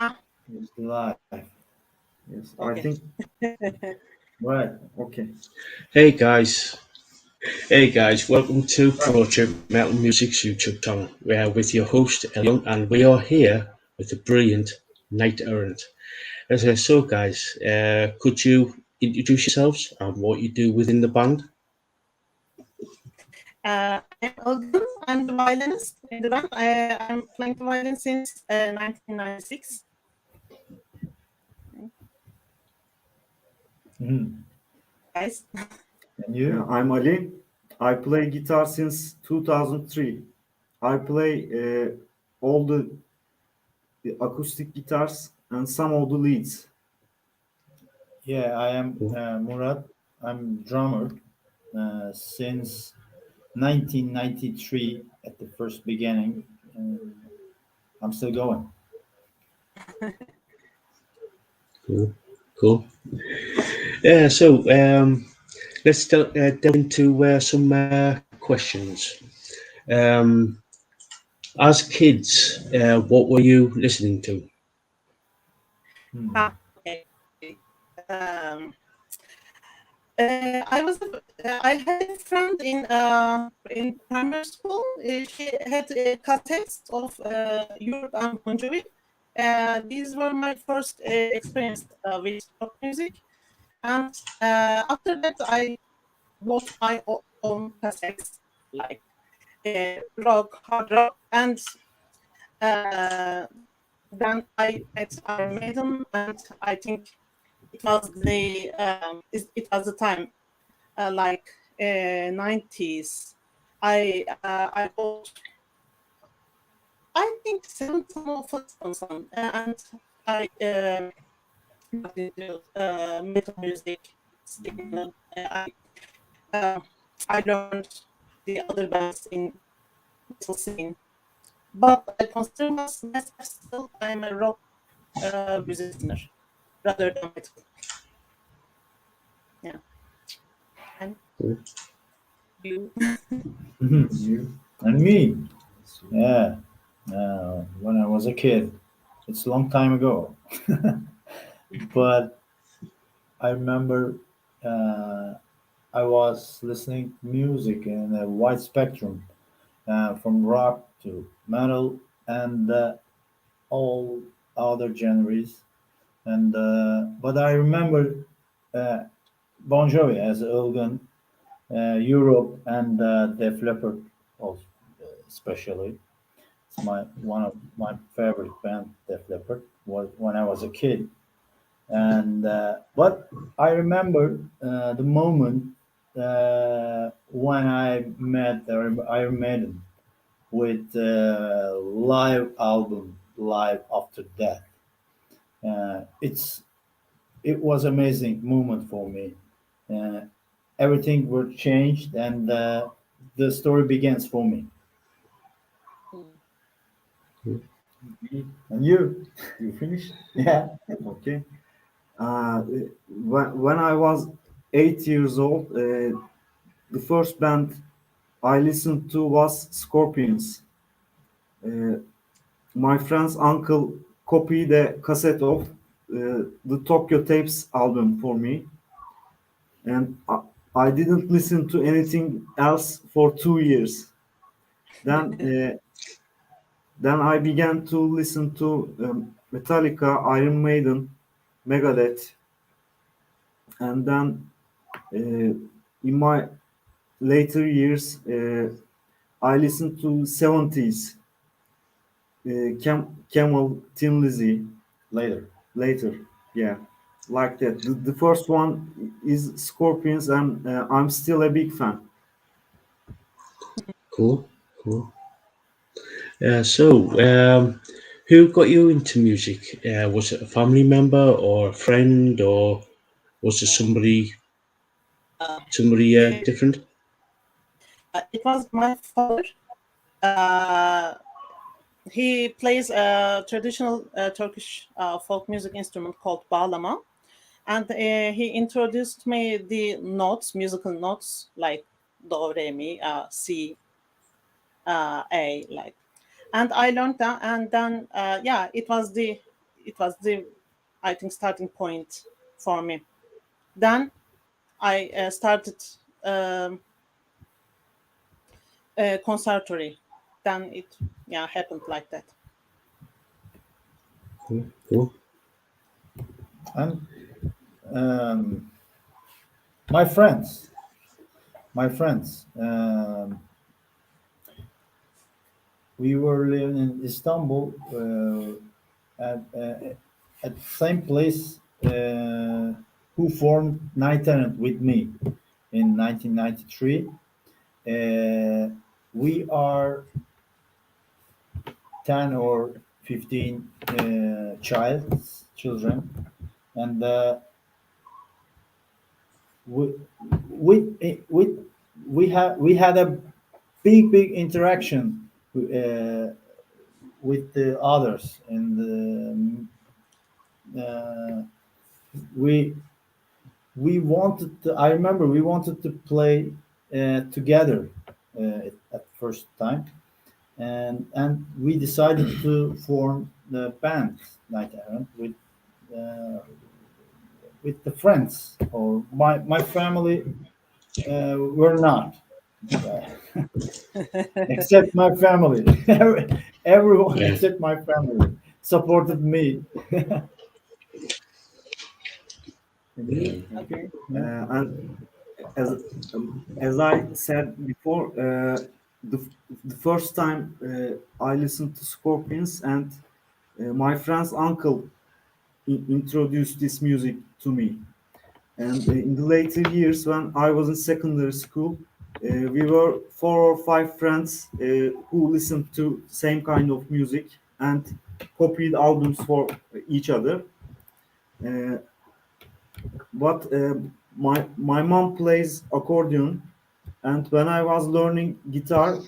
Ah, It's live. Yes, I okay. think. Right. Okay. Hey guys, welcome to Project Metal Music's YouTube channel. We are with your host Elion, and we are here with the brilliant Knight Errant. So guys, could you introduce yourselves and what you do within the band? I'm Olgun. I'm the violinist in the band. I'm playing the violin since 1996. Mhm. Guys. And you? I'm Ali. I play guitar since 2003. I play all the acoustic guitars and some of the leads. Yeah, I am Cool. Murat. I'm drummer since 1993 at the first beginning. I'm still going. Cool, cool. Let's delve into some questions. Um, as kids, what were you listening to? Hmm. Ah, okay. Um, I had a friend in primary school. She had cassettes of Europe and Bon Jovi. These were my first experience with rock music, and after that, I bought my own cassettes like rock, hard rock, and uh, then I met Iron Maiden, and I think it was the time like 90s. I bought I think 7 ton of Flintstones and I got into metal music. Uh, I learned the other bands in metal scene, but I consider myself still I'm a rock music listener rather than metal. Yeah, and you. You and me. Yeah. When I was a kid, it's a long time ago. But I remember uh, I was listening music in a wide spectrum, from rock to metal and all other genres. And but I remember uh, Bon Jovi as Elgin, Europe, and Def Leppard, also, especially. It's my one of my favorite band, Def Leppard, was when I was a kid. And but I remember the moment when I met Iron Maiden with live album, Live After Death. It was amazing moment for me. Uh, Everything were changed, and the story begins for me. And you finished? Yeah. Okay. When I was 8 years old, the first band I listened to was Scorpions. Uh, my friend's uncle copied a cassette of the Tokyo Tapes album for me, and I didn't listen to anything else for 2 years. Then, then I began to listen to Metallica, Iron Maiden, Megadeth, and then in my later years, I listened to 70s, Camel, Tin Lizzy, later, yeah, like that. The first one is Scorpions, and I'm still a big fan. Cool, cool. Who got you into music? Was it a family member or a friend, or was it Yeah. Uh, somebody it, different? it was my father. Uh, he plays a traditional Turkish folk music instrument called bağlama, and he introduced me the notes, musical notes like do, re, mi, c, a, like, and I learned that, and then yeah, it was the it was the, I think, starting point for me. Then I started um, conservatory. Then it, yeah, happened like that. Cool. Cool. And um, my friends, my friends, we were living in Istanbul at the same place who formed Knight Errant with me in 1993. We are 10 or 15 children, and we, we, we had a big interaction with the others, and we wanted to, I remember we wanted to play together at first time, and we decided to form the band Night Errant uh, with the friends, or my family were not, except my family. Everyone Yeah. except my family supported me. Me, Okay. Yeah. and as I said before, the, the first time I listened to Scorpions, and my friend's uncle introduced this music to me. And in the later years, when I was in secondary school, we were four or five friends who listened to same kind of music and copied albums for each other. Uh, but my mom plays accordion, and when I was learning guitar,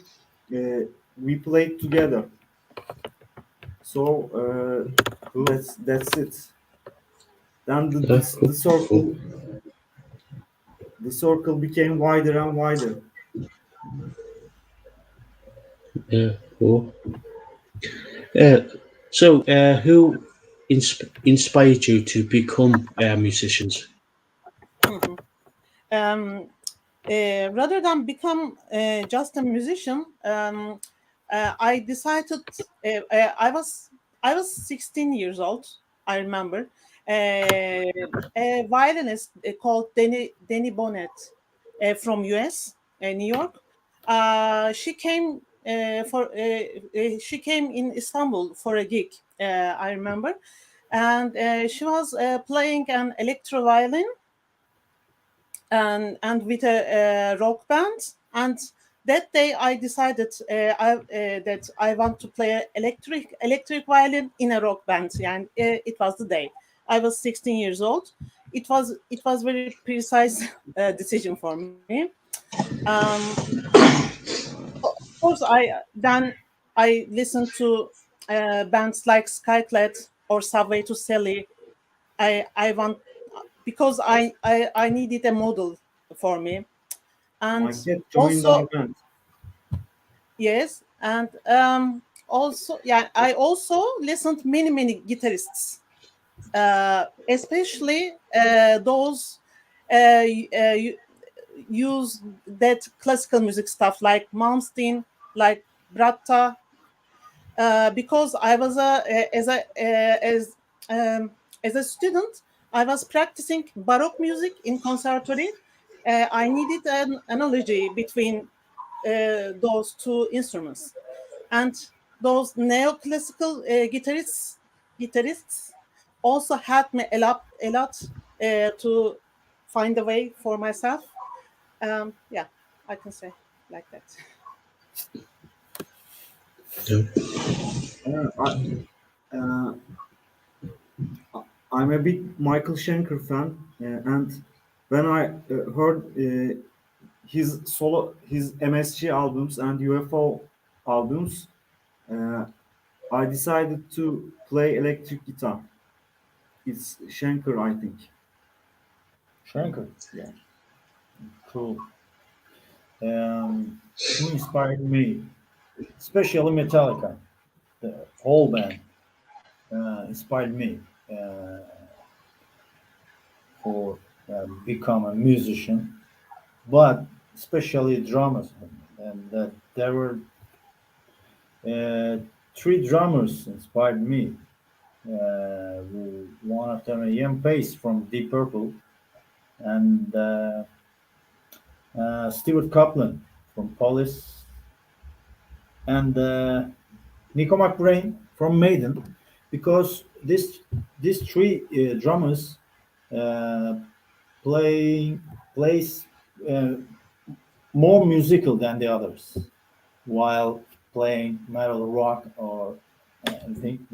we played together. So Cool. that's it. Then Yeah. Cool. Cool. the circle became wider and wider. Yeah. Cool. Uh, who inspired you to become musicians? Mhm. Um, Rather than become just a musician, I decided. I was 16 years old. I remember a violinist called Denny Bonnet from US, New York. She came in Istanbul for a gig. I remember, and she was playing an electro violin and with a rock band. And that day I decided that I want to play electric violin in a rock band, and it was the day I was 16 years old. It was very precise decision for me. um, of course, I listened to bands like Skyclad or Subway to Sally. I want, because I needed a model for me. And My cat joined our also, band. yes, and also, yeah, I also listened many guitarists, especially those use that classical music stuff like Malmsteen, like Bratta, because I was as a student, I was practicing baroque music in conservatory. I needed an analogy between those two instruments, and those neoclassical guitarists also helped me a lot to find a way for myself. Yeah, I can say like that. Yeah. Uh, I, uh, I'm a big Michael Schenker fan, and when I heard his MSG albums and UFO albums, uh, I decided to play electric guitar. It's Schenker, I think. Shanker. Yeah. Cool. Who inspired me? Especially Metallica, the whole band. inspired me for become a musician, but especially drummers. And there were three drummers inspired me. One of them, Ian Pace from Deep Purple, and Stuart Copeland from Police, and Nico McBrain from Maiden, because these three drummers uh, play plays uh, more musical than the others, while playing metal, rock, or anything.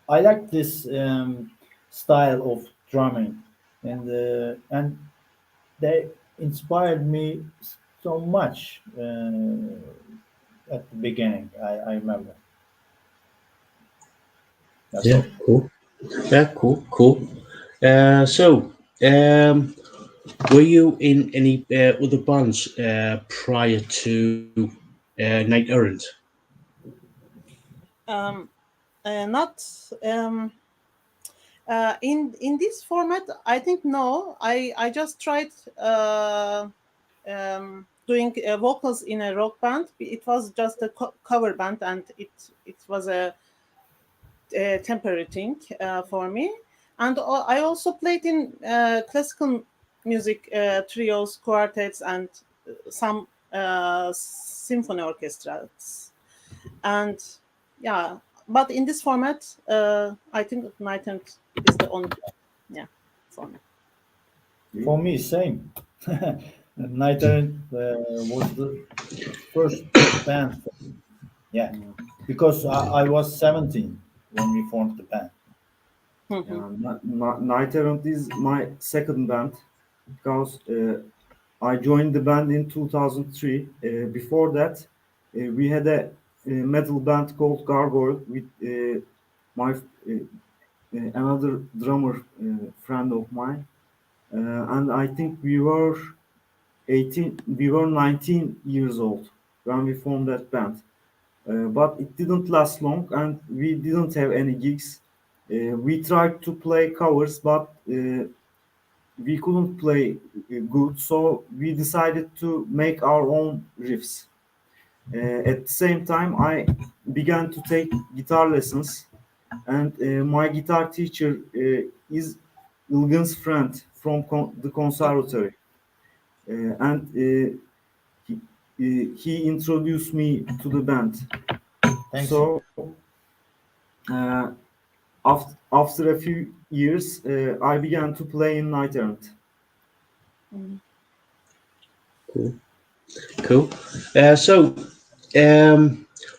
I like this style of drumming, and they inspired me so much at the beginning. I remember. That's Yeah, all. cool. Yeah, cool, cool. So, were you in any other bands prior to Knight Errant? Um, not in this format. I think no. I just tried doing vocals in a rock band. It was just a cover band, and it was a temporary thing for me. And I also played in classical music trios, quartets, and some symphony orchestras. And yeah, but in this format, I think Night Errant is the only format. For me, same. Knight Errant was the first band. Yeah, because I was 17 when we formed the band. Mhm. Knight Errant is my second band because I joined the band in 2003. Before that, we had a metal band called Gargoyle with my another drummer friend of mine, and I think we were 18, we were 19 years old when we formed that band. But it didn't last long, and we didn't have any gigs. We tried to play covers, but we couldn't play good, so we decided to make our own riffs. At the same time, I began to take guitar lessons, and my guitar teacher is Ilgun's friend from the conservatory, and he introduced me to the band. Thanks. So uh, after a few years, I began to play in Knight Errant. Cool. Cool. So,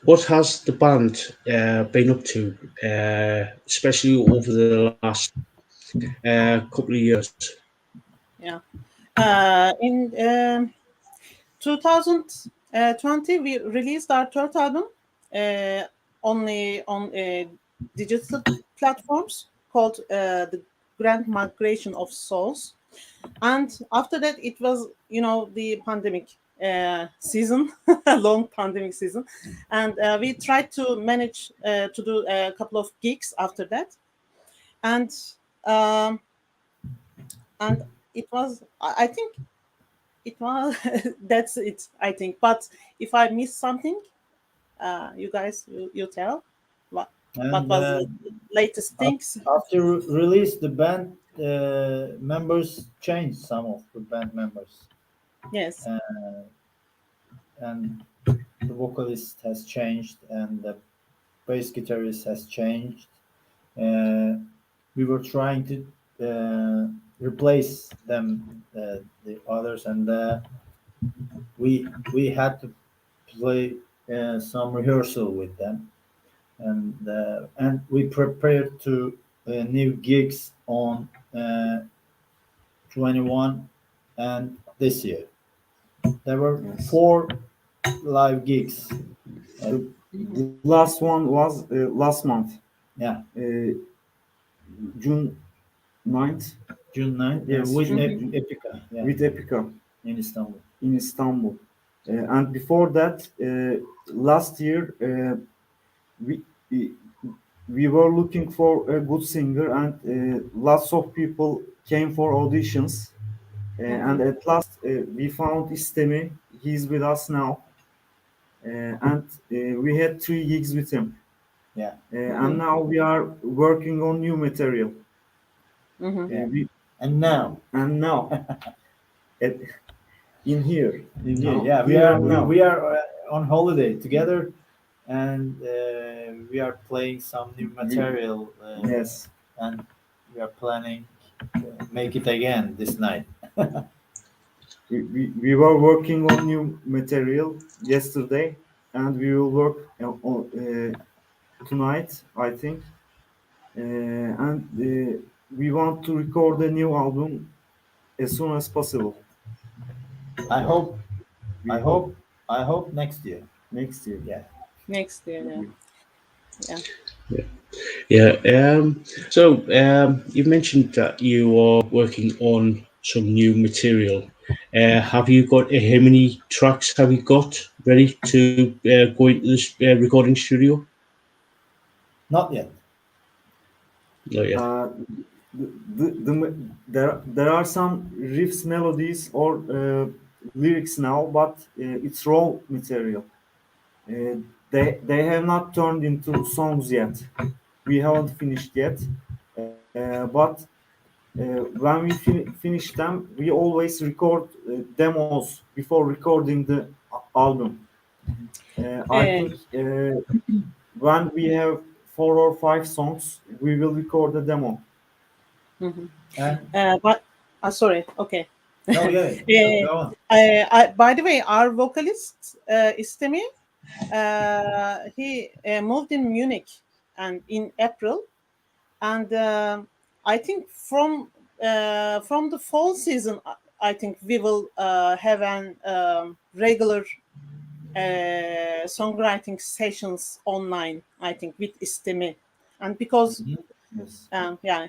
what has the band been up to, especially over the last couple of years? Yeah. In 2020, we released our third album uh, only on digital platforms called The Grand Migration of Souls. And after that, it was, the pandemic season, a long pandemic season. And we tried to manage to do a couple of gigs after that. And um, and it was, I think it was, that's it, I think. But if I miss something, you guys, you tell what And was the latest things. after release, the band members changed. Some of the band members, Yes. uh, and the vocalist has changed, and the bass guitarist has changed. Uh, we were trying to replace them, the others, and we had to play some rehearsal with them, and we prepared to new gigs on 21 and this year. There were Yes. four live gigs. The last one was last month, Yeah, June 9th. June 9th Yes, with Mhm. Epica. Yeah, with Epica in Istanbul. in Istanbul. And before that, last year, we we were looking for a good singer, and lots of people came for auditions. And at last, we found Istemi. He's with us now, and we had 3 gigs with him. Yeah. And now we are working on new material. Yeah. We, And now, and now, at, in here, yeah, we here are and now. we are on holiday together, and we are playing some new material, Yes. and we are planning to make it again this night. We were working on new material yesterday, and we will work on tonight, I think. And we want to record a new album as soon as possible. I hope, We I hope hope, I hope next year. next year. Yeah. Next year, yeah. Yeah. Yeah. You mentioned that you are working on some new material. Have you got how many tracks have you got ready to go into this recording studio? Not yet. Not yet. There are some riffs, melodies, or lyrics now, but it's raw material. Uh, they have not turned into songs yet. We haven't finished yet, but when we finish them, we always record demos before recording the album. I Uh, think when we have 4 or 5 songs, we will record a demo. And but sorry, okay. no, yeah, Uh, go on. by the way, our vocalist Istemi, he moved in Munich and in April, and I think from the fall season, I think we will have an regular songwriting sessions online. I think with Istemi, and because Yes. yeah,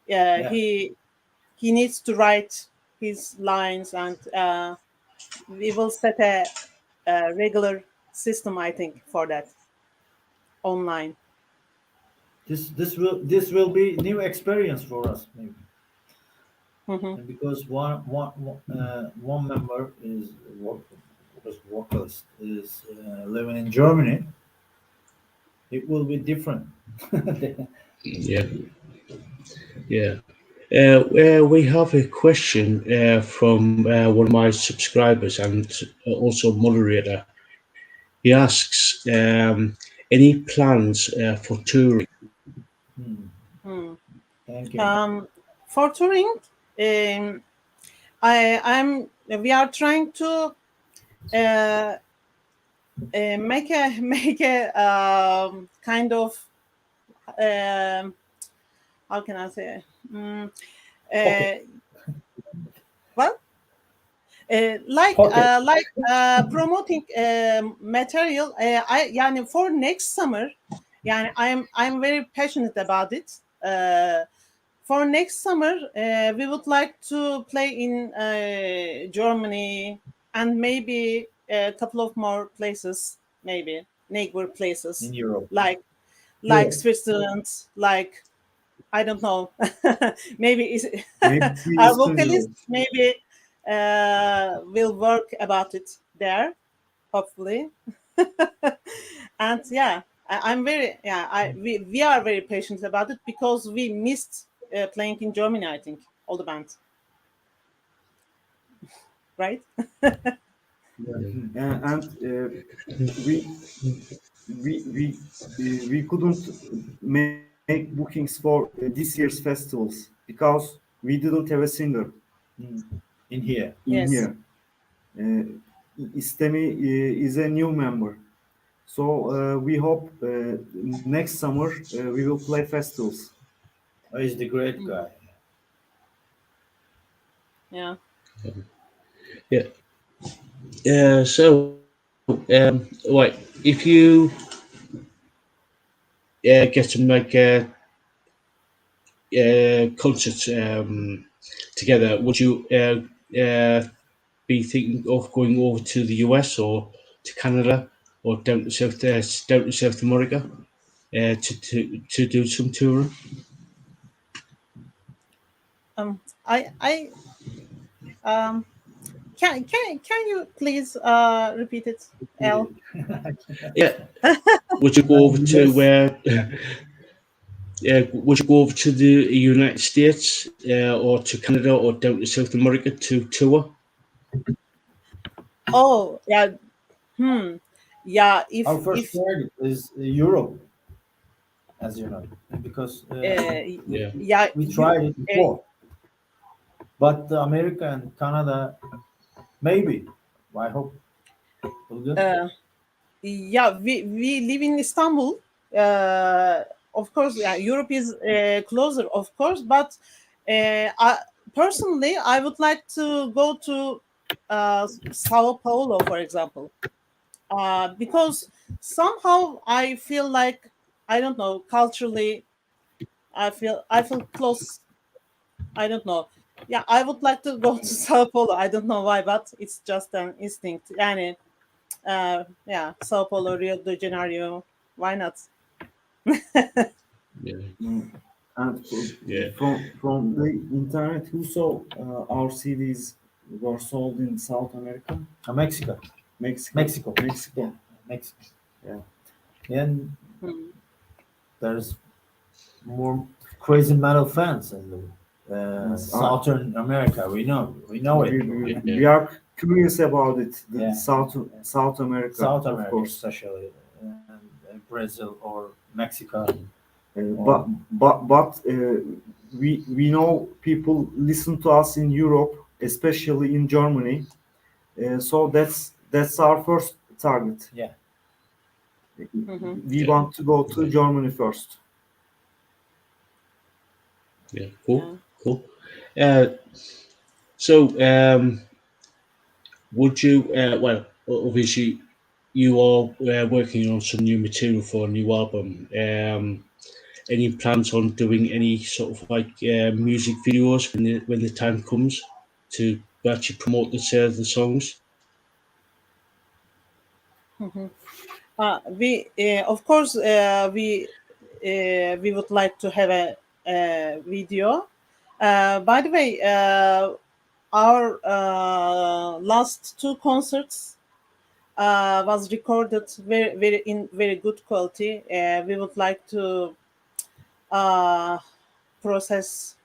Yeah. he needs to write his lines, and we will set a regular system, I think, for that online. This will be new experience for us, maybe. Hmm. And because one member is was vocalist is living in Germany, it will be different. Yeah. Yeah. We have a question from one of my subscribers and also moderator. He asks, any plans for touring? Thank you. For touring, um, we are trying to uh, make a make a kind of um, how can I say, Okay. uh, well, Okay. promoting material. Yani for next summer, yani I'm very passionate about it. For next summer, we would like to play in Germany and maybe a couple of more places, maybe neighbor places In Europe. like Switzerland, like I don't know, maybe Maybe our Eastern vocalist Europe. maybe will work about it there, hopefully. And yeah, I'm very we are very patient about it because we missed playing in Germany. I think all the bands, right? And we we couldn't make bookings for this year's festivals because we didn't have a singer In here. in Yes. here. Uh, Istemi is a new member, so we hope next summer we will play festivals. Oh, he's the great guy. Yeah. Yeah. Right, if you get to make a concert together, would you be thinking of going over to the US or to Canada or down to South America? to do some touring? I can you please repeat it, L? Yeah. Would you go over to Yes. where? Would you go over to the United States or to Canada or down to South America to tour? Oh, yeah. Yeah, Our first if target is Europe, as you know, because Yeah. yeah, we you tried it before. But America and Canada, maybe. I hope. Will good. yeah, we live in Istanbul. Of course, yeah, Europe is closer, of course, but I personally I would like to go to Sao Paulo, for example, because somehow I feel like, I don't know, culturally I feel close. I don't know. Yeah, I would like to go to Sao Paulo. I don't know why, but it's just an instinct. Yani, yeah, Sao Paulo, Rio de Janeiro. Why not? Yeah. Mm. And Yeah. from the internet, who saw our CDs were sold in South America, Mexico. Mexico, Mexico. Mexico. Yeah, Mexico. Yeah. And Hmm. there's more crazy metal fans in the Yes, Southern America. We know it. Yeah. we are curious about it. The Yeah. South America, South of America, course. especially, and Brazil or Mexico. But we know people listen to us in Europe, especially in Germany. So that's our first target. Yeah. Mhm. We Yeah. want to go to Germany first. Yeah. Cool. Yeah. Cool. Uh, so, would you? Well, obviously, you are working on some new material for a new album. Any plans on doing any sort of like music videos when the time comes to actually promote the songs? Mhm. We of course we would like to have a video. By the way, our last two concerts was recorded very good quality. We would like to uh, process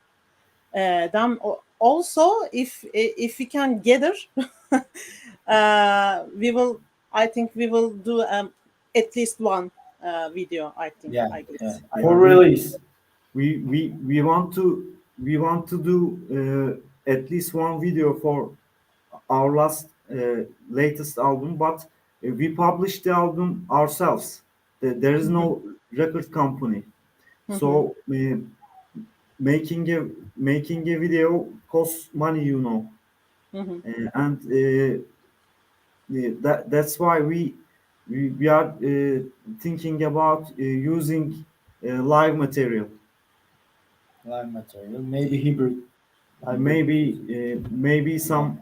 them. Also, if we can gather, we will. I think we will do at least one video. I think. Yeah, I yeah. guess. For we release. we want to do at least one video for our last latest album, but we published the album ourselves. There is no record company, Mhm. so making a video costs money, you know. Mhm. And that's why we are thinking about using live material, Live material, maybe hybrid. maybe some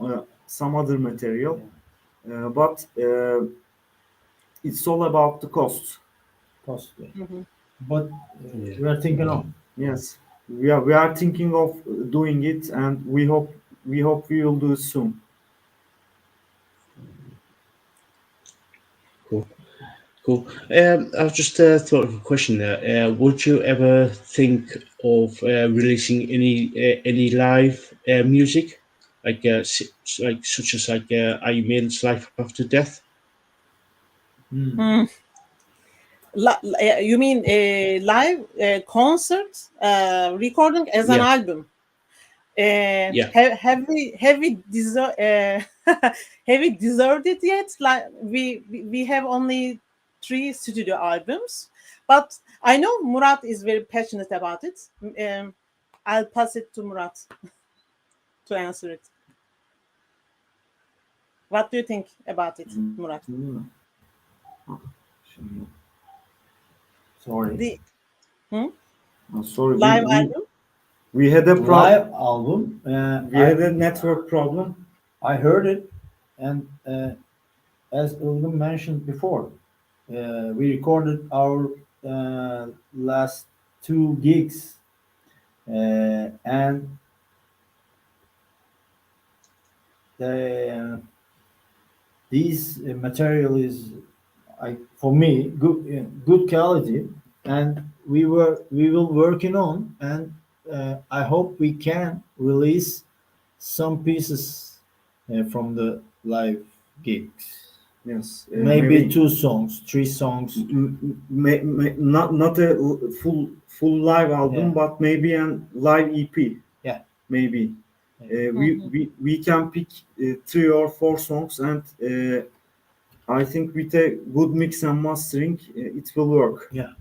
other material, but it's all about the cost. Costly. Mhm. But Yeah. we are thinking of. Yes, we are thinking of doing it, and we hope we will do it soon. Cool. Cool. I've just thought of a question there. Would you ever think of releasing any live music, like like such as like Iron Maiden's Life After Death? Hmm. Mm. You mean a live concert recording as an Yeah. album? Yeah. Have we deserved it yet? Like we have only three studio albums, but I know Murat is very passionate about it. I'll pass it to Murat to answer it. What do you think about it, Murat? Sorry. The hmm? Sorry, Live album? we had a Live album. we had a network problem. I heard it, and as Ilgin mentioned before, we recorded our last two gigs, and the, this material is, for me, good quality, and we will working on, and I hope we can release some pieces from the live gigs. Yes, Maybe two songs, three songs. not a full live album, Yeah. but maybe a live EP. Yeah. Maybe Mhm. we can pick 3 or 4 songs, and I think with a good mix and mastering, it will work. Yeah.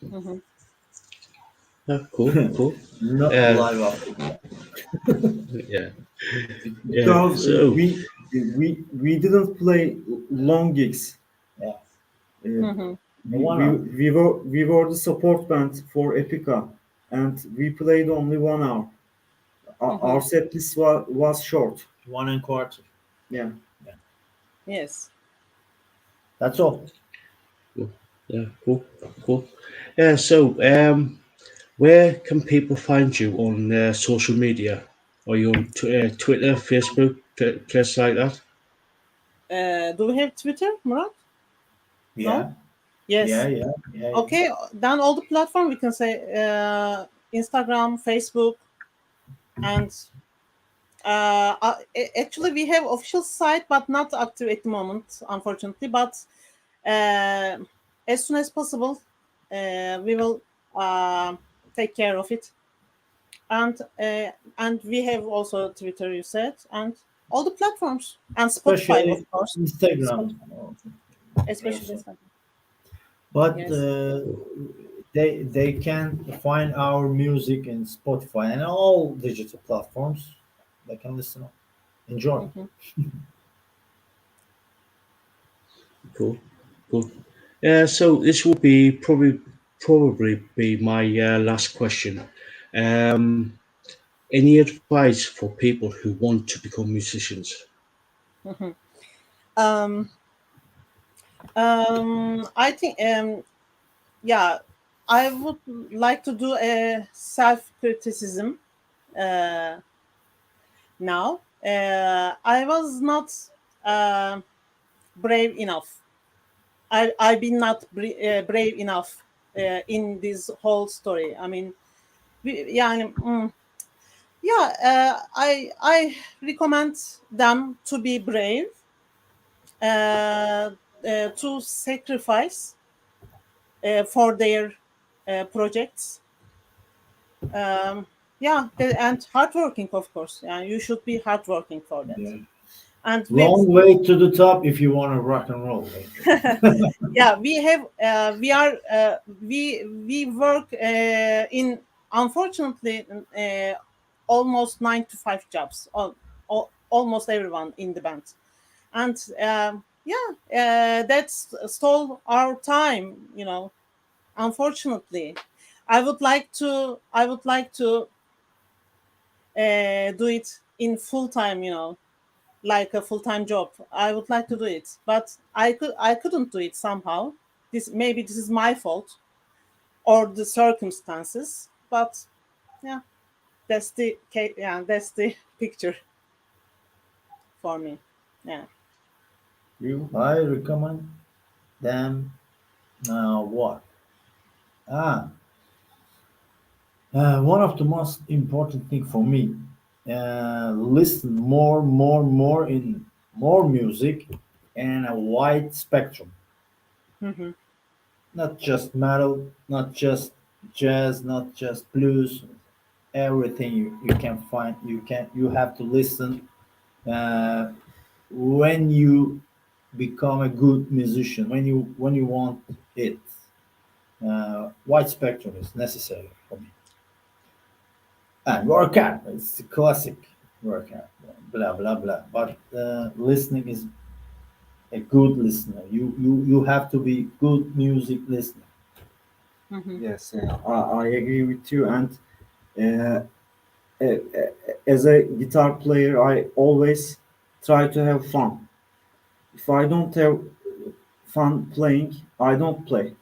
Mhm. Cool, cool. Not Uh, live album. yeah, yeah. Because So, we didn't play long gigs. Yeah. Uh, Mhm. One hour. we were the support band for Epica, and we played only 1 hour. Our Mhm. set list was short. 1 1/4. Yeah. Yeah. Yes. That's all. yeah, cool, cool. Yeah, so, where can people find you on social media? Are you on Twitter, Facebook, places like that? Do we have Twitter, Murat? No. Yeah. Yeah. Yes. Yeah. Yeah. Yeah. Okay. Then all the platform we can say Instagram, Facebook, and actually we have official site, but not active at the moment, unfortunately. But uh, as soon as possible, we will take care of it. And we have also Twitter, you said, and all the platforms, and Spotify, of Especially course. Instagram. Spotify, especially Also. Instagram. But Yes. they can find our music in Spotify and all digital platforms. They can listen. Enjoy. Mhm. Cool, cool. So this will be probably be my last question. Um, any advice for people who want to become musicians? Mhm. Um, I think, yeah, I would like to do a self criticism uh, now. I was not uh, brave enough. I've been not brave enough in this whole story. I mean, yeah, yeah. I recommend them to be brave, to sacrifice for their projects. Yeah, and hardworking, of course. Yeah, you should be hardworking for that. Yeah. And with Long way to the top if you want to rock and roll. yeah, we have we work in, unfortunately, almost 9 to 5 jobs. Almost everyone in the band, and yeah, that's stole our time. Unfortunately, I would like to do it in full time. Like a full time job. I would like to do it, but I couldn't do it somehow. This is my fault or the circumstances. But yeah, that's the picture for me. Yeah. I recommend them. What? Ah, one of the most important thing for me. Listen more in more music and a wide spectrum. Mm-hmm. Not just metal, not just jazz, not just blues. Everything you can find. You have to listen. Uh, when you become a good musician, when you want it, wide spectrum is necessary for me. And workout, it's a classic workout, blah blah blah. But listening is a good listener. You have to be good music listener. Mm-hmm. Yes, I agree with you. And uh, uh, as a guitar player, I always try to have fun. If I don't have fun playing, I don't play.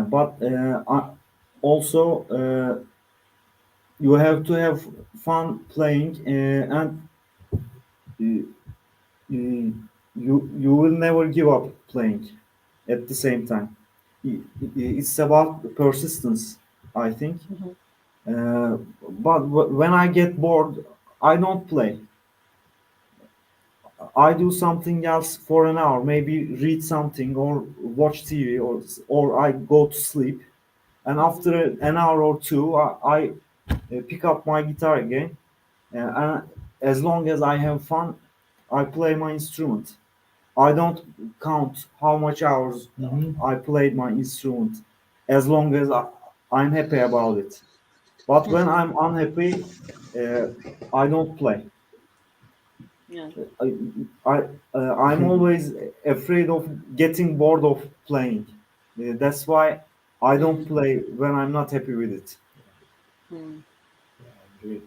but also you have to have fun playing, and uh, you will never give up playing at the same time. It's about persistence, I think. Mhm. But when I get bored, I don't play. I do something else for an hour, maybe read something or watch TV, or I go to sleep. And after an hour or two, I pick up my guitar again. And as long as I have fun, I play my instrument. I don't count how much hours I played my instrument, as long as I'm happy about it. But when I'm unhappy, uh, I don't play. Yeah. I, I'm always afraid of getting bored of playing. That's why I don't Mm. play when I'm not happy with it. Mm. Agree.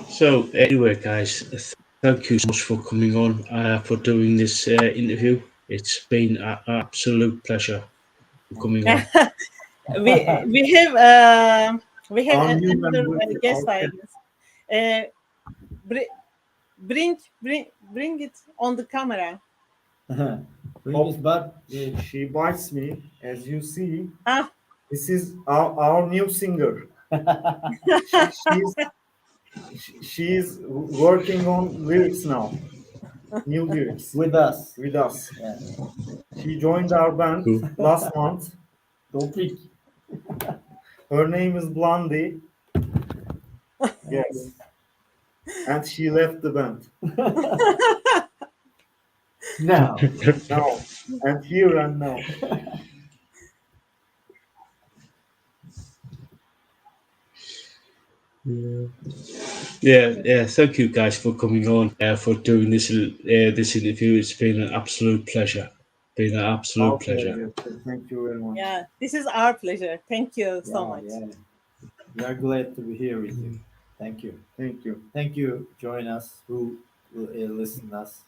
So anyway, guys, thank you so much for coming on for doing this interview. It's been an absolute pleasure for coming on. we have Our new another member, guest, I guess. Uh, br- bring it on the camera. Bring it back. she bites me, as you see. Ah, This is our new singer. She, she's she's working on lyrics now, new lyrics With us. with us. Yeah. She joined our band Cool. last month. Don't peek. Her name is Blondie. Yes, and she left the band. Now. Now and here and now. Yeah. Thank you guys for coming on for doing this interview. It's been an absolute pleasure. Been an Our absolute pleasure. pleasure. Thank you very much. yeah, this is our pleasure. Thank you so Yeah, much. yeah. We are glad to be here with you. Thank you. Thank you. Thank you. Join us who will listen us.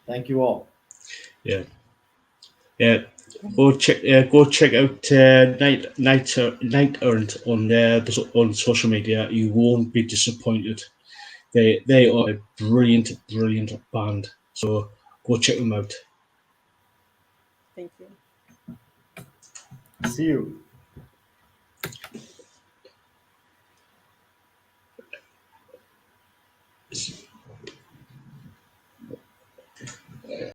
Thank you all. Yeah. Yeah. Go check out Night Errant on social media. You won't be disappointed. They are a brilliant band. So go check them out. Thank you. See you.